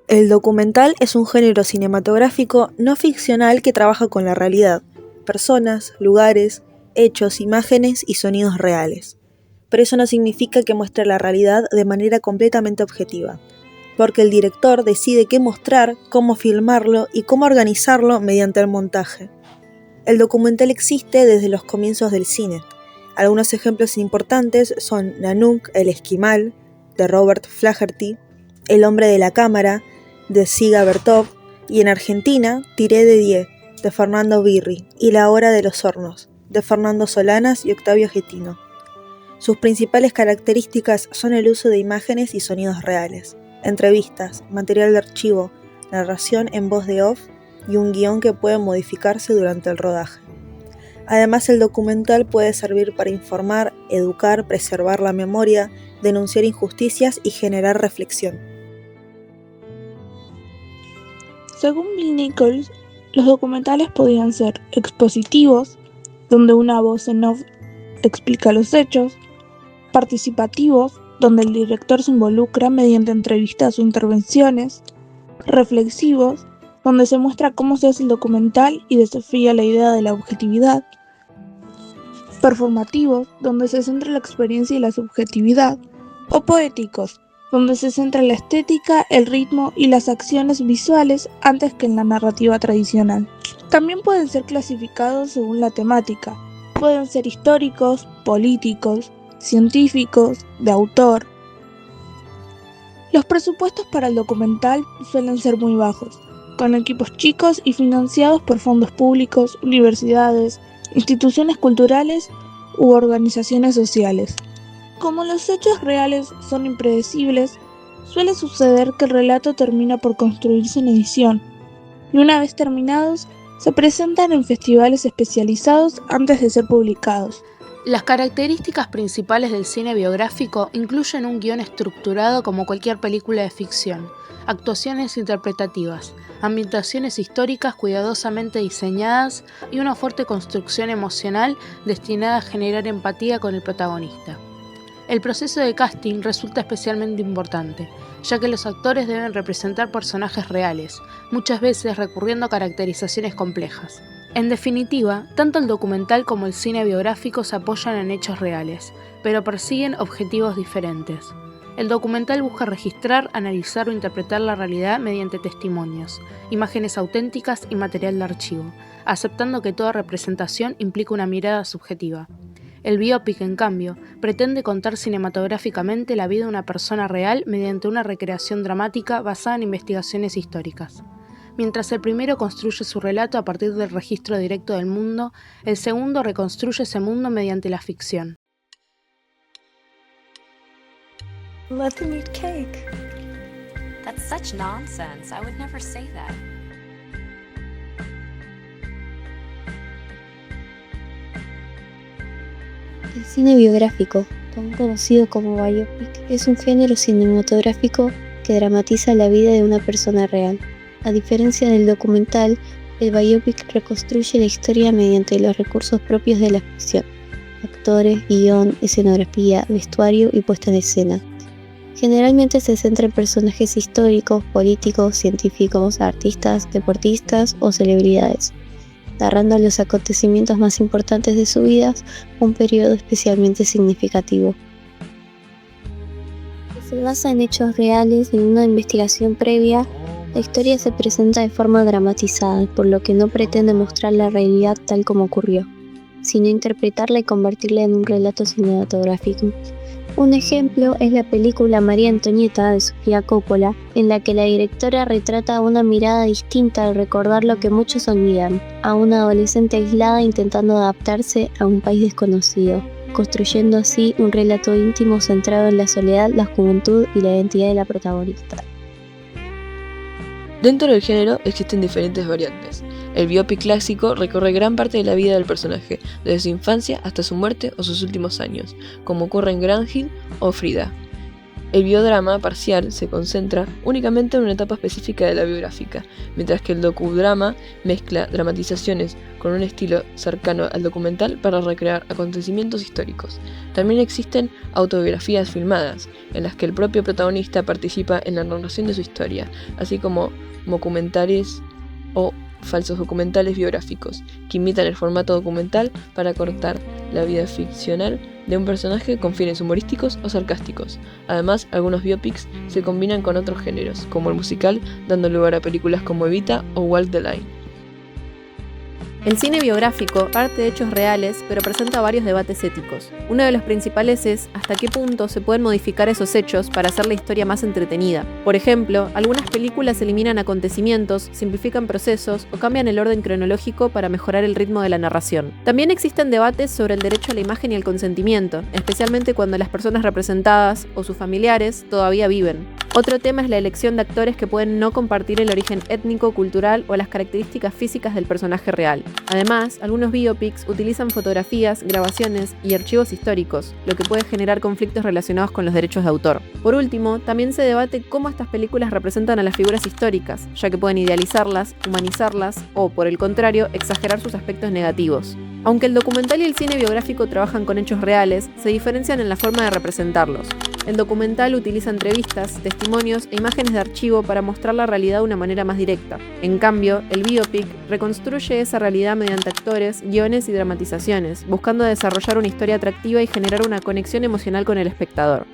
El documental es un género cinematográfico no ficcional que trabaja con la realidad, personas, lugares, hechos, imágenes y sonidos reales. Pero eso no significa que muestre la realidad de manera completamente objetiva, porque el director decide qué mostrar, cómo filmarlo y cómo organizarlo mediante el montaje. El documental existe desde los comienzos del cine. Algunos ejemplos importantes son Nanook, el esquimal, de Robert Flaherty, El hombre de la cámara, de Dziga Vertov, y en Argentina, Tiré de Die, de Fernando Birri, y La hora de los hornos, de Fernando Solanas y Octavio Getino. Sus principales características son el uso de imágenes y sonidos reales, entrevistas, material de archivo, narración en voz de off y un guión que puede modificarse durante el rodaje. Además, el documental puede servir para informar, educar, preservar la memoria, denunciar injusticias y generar reflexión. Según Bill Nichols, los documentales podían ser expositivos, donde una voz en off explica los hechos, participativos, donde el director se involucra mediante entrevistas o intervenciones, reflexivos, donde se muestra cómo se hace el documental y desafía la idea de la objetividad, performativos, donde se centra la experiencia y la subjetividad, o poéticos, donde se centra la estética, el ritmo y las acciones visuales antes que en la narrativa tradicional. También pueden ser clasificados según la temática. Pueden ser históricos, políticos, científicos, de autor. Los presupuestos para el documental suelen ser muy bajos, con equipos chicos y financiados por fondos públicos, universidades, instituciones culturales u organizaciones sociales. Como los hechos reales son impredecibles, suele suceder que el relato termina por construirse en edición, y una vez terminados, se presentan en festivales especializados antes de ser publicados. Las características principales del cine biográfico incluyen un guión estructurado como cualquier película de ficción, actuaciones interpretativas, ambientaciones históricas cuidadosamente diseñadas y una fuerte construcción emocional destinada a generar empatía con el protagonista. El proceso de casting resulta especialmente importante, ya que los actores deben representar personajes reales, muchas veces recurriendo a caracterizaciones complejas. En definitiva, tanto el documental como el cine biográfico se apoyan en hechos reales, pero persiguen objetivos diferentes. El documental busca registrar, analizar o interpretar la realidad mediante testimonios, imágenes auténticas y material de archivo, aceptando que toda representación implica una mirada subjetiva. El biopic, en cambio, pretende contar cinematográficamente la vida de una persona real mediante una recreación dramática basada en investigaciones históricas. Mientras el primero construye su relato a partir del registro directo del mundo, el segundo reconstruye ese mundo mediante la ficción. Let them eat cake. That's such nonsense. I would never say that. El cine biográfico, también conocido como biopic, es un género cinematográfico que dramatiza la vida de una persona real. A diferencia del documental, el biopic reconstruye la historia mediante los recursos propios de la ficción: actores, guión, escenografía, vestuario y puesta en escena. Generalmente se centra en personajes históricos, políticos, científicos, artistas, deportistas o celebridades, narrando los acontecimientos más importantes de su vida, un periodo especialmente significativo. Se basa en hechos reales, en una investigación previa. La historia se presenta de forma dramatizada, por lo que no pretende mostrar la realidad tal como ocurrió, sino interpretarla y convertirla en un relato cinematográfico. Un ejemplo es la película María Antonieta de Sofía Coppola, en la que la directora retrata una mirada distinta al recordar lo que muchos olvidan, a una adolescente aislada intentando adaptarse a un país desconocido, construyendo así un relato íntimo centrado en la soledad, la juventud y la identidad de la protagonista. Dentro del género existen diferentes variantes. El biopic clásico recorre gran parte de la vida del personaje, desde su infancia hasta su muerte o sus últimos años, como ocurre en Grand Hill o Frida. El biodrama parcial se concentra únicamente en una etapa específica de la biográfica, mientras que el docudrama mezcla dramatizaciones con un estilo cercano al documental para recrear acontecimientos históricos. También existen autobiografías filmadas, en las que el propio protagonista participa en la narración de su historia, así como documentales o falsos documentales biográficos, que imitan el formato documental para cortar la vida ficcional de un personaje con fines humorísticos o sarcásticos. Además, algunos biopics se combinan con otros géneros, como el musical, dando lugar a películas como Evita o Walk the Line. El cine biográfico parte de hechos reales, pero presenta varios debates éticos. Uno de los principales es hasta qué punto se pueden modificar esos hechos para hacer la historia más entretenida. Por ejemplo, algunas películas eliminan acontecimientos, simplifican procesos o cambian el orden cronológico para mejorar el ritmo de la narración. También existen debates sobre el derecho a la imagen y el consentimiento, especialmente cuando las personas representadas o sus familiares todavía viven. Otro tema es la elección de actores que pueden no compartir el origen étnico, cultural o las características físicas del personaje real. Además, algunos biopics utilizan fotografías, grabaciones y archivos históricos, lo que puede generar conflictos relacionados con los derechos de autor. Por último, también se debate cómo estas películas representan a las figuras históricas, ya que pueden idealizarlas, humanizarlas o, por el contrario, exagerar sus aspectos negativos. Aunque el documental y el cine biográfico trabajan con hechos reales, se diferencian en la forma de representarlos. El documental utiliza entrevistas, testimonios e imágenes de archivo para mostrar la realidad de una manera más directa. En cambio, el biopic reconstruye esa realidad mediante actores, guiones y dramatizaciones, buscando desarrollar una historia atractiva y generar una conexión emocional con el espectador.